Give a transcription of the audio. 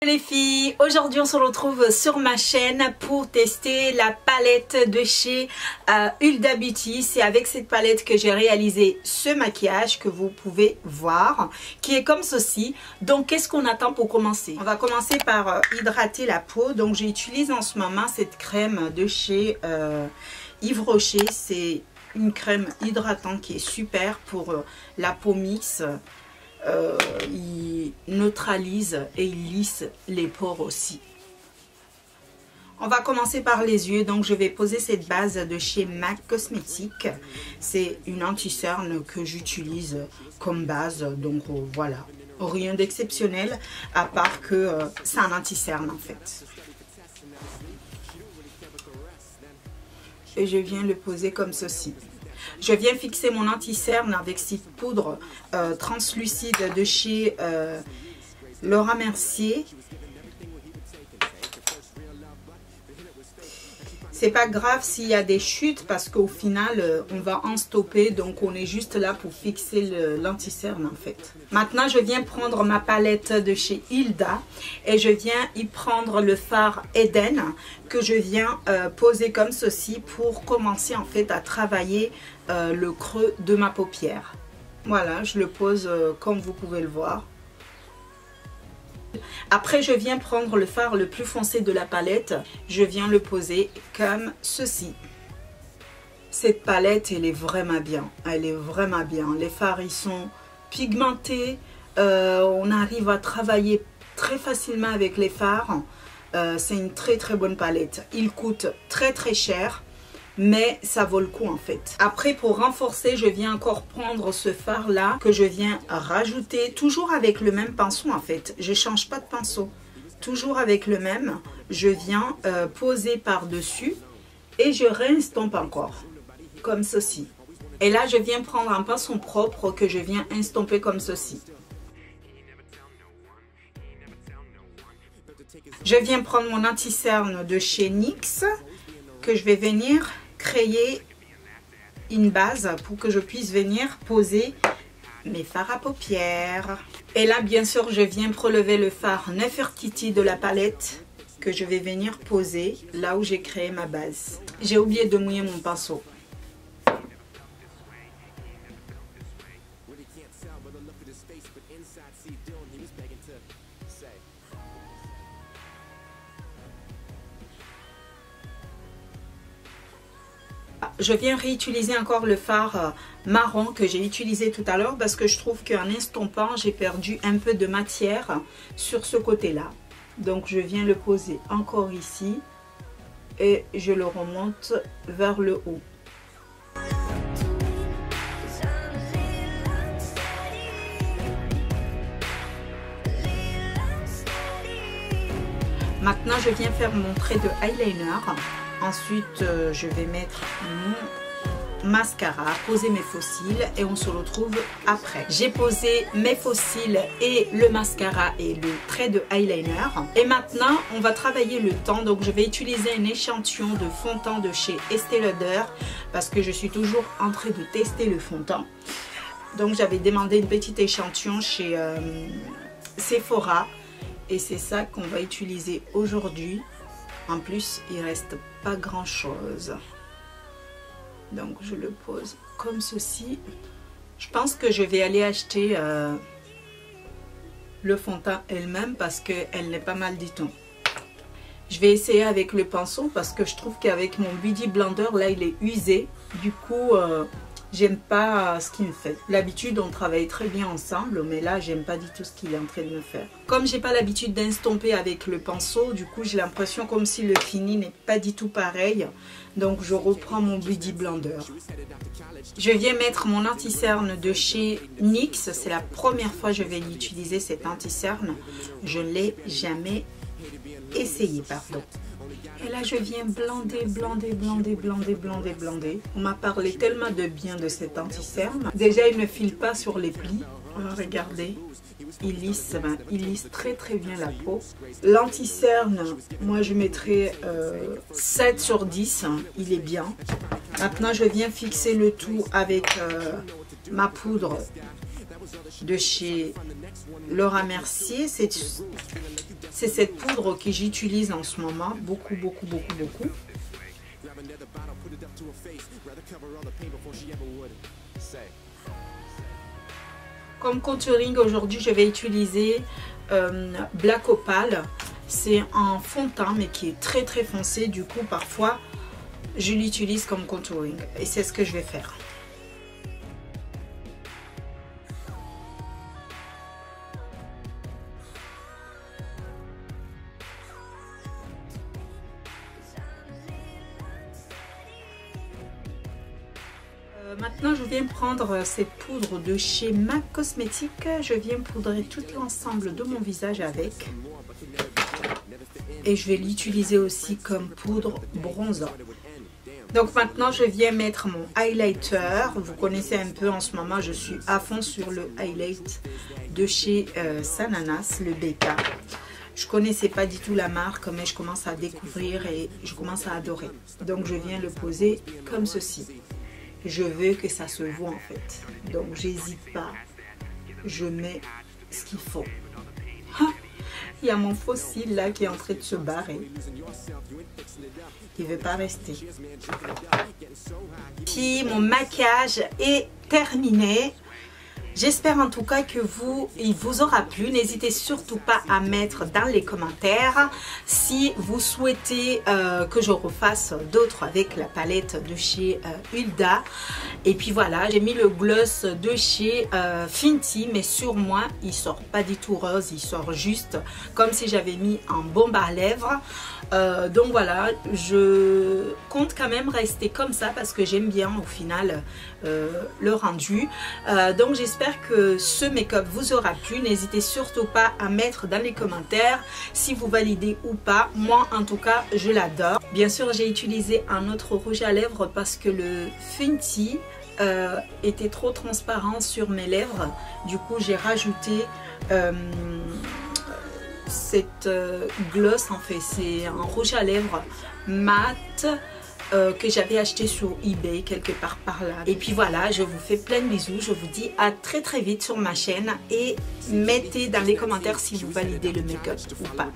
Les filles, aujourd'hui on se retrouve sur ma chaîne pour tester la palette de chez Hulda Beauty. C'est avec cette palette que j'ai réalisé ce maquillage que vous pouvez voir, qui est comme ceci. Donc qu'est-ce qu'on attend pour commencer? On va commencer par hydrater la peau. Donc j'utilise en ce moment cette crème de chez Yves Rocher. C'est une crème hydratante qui est super pour la peau mixte. Il neutralise et il lisse les pores aussi. On va commencer par les yeux. Donc je vais poser cette base de chez MAC Cosmetics. C'est une anti-cerne que j'utilise comme base. Donc voilà, rien d'exceptionnel à part que c'est un anti-cerne en fait. Et je viens le poser comme ceci. Je viens fixer mon anti-cerne avec cette poudre translucide de chez Laura Mercier. C'est pas grave s'il y a des chutes parce qu'au final on va en stopper, donc on est juste là pour fixer l'anti-cerne en fait. Maintenant je viens prendre ma palette de chez Hilda et je viens y prendre le fard Eden que je viens poser comme ceci pour commencer en fait à travailler le creux de ma paupière. Voilà, je le pose comme vous pouvez le voir. Après je viens prendre le fard le plus foncé de la palette, je viens le poser comme ceci. Cette palette elle est vraiment bien, les fards ils sont pigmentés, on arrive à travailler très facilement avec les fards. C'est une très bonne palette, il coûte très cher. Mais ça vaut le coup en fait. Après pour renforcer, je viens encore prendre ce fard là que je viens rajouter toujours avec le même pinceau en fait. Je change pas de pinceau. Toujours avec le même. Je viens poser par dessus et je réestompe encore. Comme ceci. Et là je viens prendre un pinceau propre que je viens estomper comme ceci. Je viens prendre mon anti-cerne de chez NYX que je vais venir créer une base pour que je puisse venir poser mes fards à paupières. Et là bien sûr je viens prélever le fard Nefertiti de la palette que je vais venir poser là où j'ai créé ma base. J'ai oublié de mouiller mon pinceau. Je viens réutiliser encore le fard marron que j'ai utilisé tout à l'heure parce que je trouve qu'en estompant, j'ai perdu un peu de matière sur ce côté-là. Donc je viens le poser encore ici et je le remonte vers le haut. Maintenant, je viens faire mon trait de eyeliner. Ensuite, je vais mettre mon mascara, poser mes faux cils et on se retrouve après. J'ai posé mes faux cils et le mascara et le trait de eyeliner. Et maintenant, on va travailler le teint. Donc, je vais utiliser un échantillon de fond de teint de chez Estée Lauder parce que je suis toujours en train de tester le fond de teint. Donc, j'avais demandé une petite échantillon chez Sephora et c'est ça qu'on va utiliser aujourd'hui. En plus, il reste pas grand chose. Donc, je le pose comme ceci. Je pense que je vais aller acheter le fond de teint elle-même parce qu'elle n'est pas mal du tout. Je vais essayer avec le pinceau parce que je trouve qu'avec mon Beauty Blender, là, il est usé. Du coup, j'aime pas ce qu'il me fait. L'habitude, on travaille très bien ensemble, mais là, j'aime pas du tout ce qu'il est en train de me faire. Comme j'ai pas l'habitude d'estomper avec le pinceau, du coup, j'ai l'impression comme si le fini n'est pas du tout pareil. Donc, je reprends mon Beauty Blender. Je viens mettre mon anti-cerne de chez NYX. C'est la première fois que je vais utiliser cet anti-cerne. Je ne l'ai jamais essayé, pardon. Et là, je viens blender. On m'a parlé tellement de bien de cet anti-cerne. Déjà, il ne file pas sur les plis. Regardez, il lisse très bien la peau. L'anti-cerne, moi, je mettrais 7 sur 10. Il est bien. Maintenant, je viens fixer le tout avec ma poudre de chez Laura Mercier. C'est cette poudre que j'utilise en ce moment, beaucoup. Comme contouring, aujourd'hui, je vais utiliser Black Opal. C'est un fond de teint, mais qui est très foncé. Du coup, parfois, je l'utilise comme contouring. Et c'est ce que je vais faire. Maintenant, je viens prendre cette poudre de chez MAC Cosmetics. Je viens poudrer tout l'ensemble de mon visage avec. Et je vais l'utiliser aussi comme poudre bronzant. Donc maintenant, je viens mettre mon highlighter. Vous connaissez un peu en ce moment, je suis à fond sur le highlight de chez Sananas, le BK. Je connaissais pas du tout la marque, mais je commence à découvrir et je commence à adorer. Donc je viens le poser comme ceci. Je veux que ça se voit en fait. Donc j'hésite pas. Je mets ce qu'il faut. Il y a mon fossile là qui est en train de se barrer. Il ne veut pas rester. Puis mon maquillage est terminé. J'espère en tout cas que il vous aura plu. N'hésitez surtout pas à mettre dans les commentaires si vous souhaitez que je refasse d'autres avec la palette de chez Hulda. Et puis voilà, j'ai mis le gloss de chez Fenty, mais sur moi, il sort pas du tout rose, il sort juste comme si j'avais mis un baume à lèvres. Donc voilà, je compte quand même rester comme ça parce que j'aime bien au final le rendu. Donc j'espère que ce make-up vous aura plu. N'hésitez surtout pas à mettre dans les commentaires si vous validez ou pas. Moi en tout cas je l'adore. Bien sûr j'ai utilisé un autre rouge à lèvres parce que le Fenty était trop transparent sur mes lèvres. Du coup j'ai rajouté cette gloss, en fait c'est un rouge à lèvres mat que j'avais acheté sur eBay quelque part par là. Et puis voilà, je vous fais plein de bisous, je vous dis à très vite sur ma chaîne et mettez dans les commentaires si vous validez le make-up ou pas.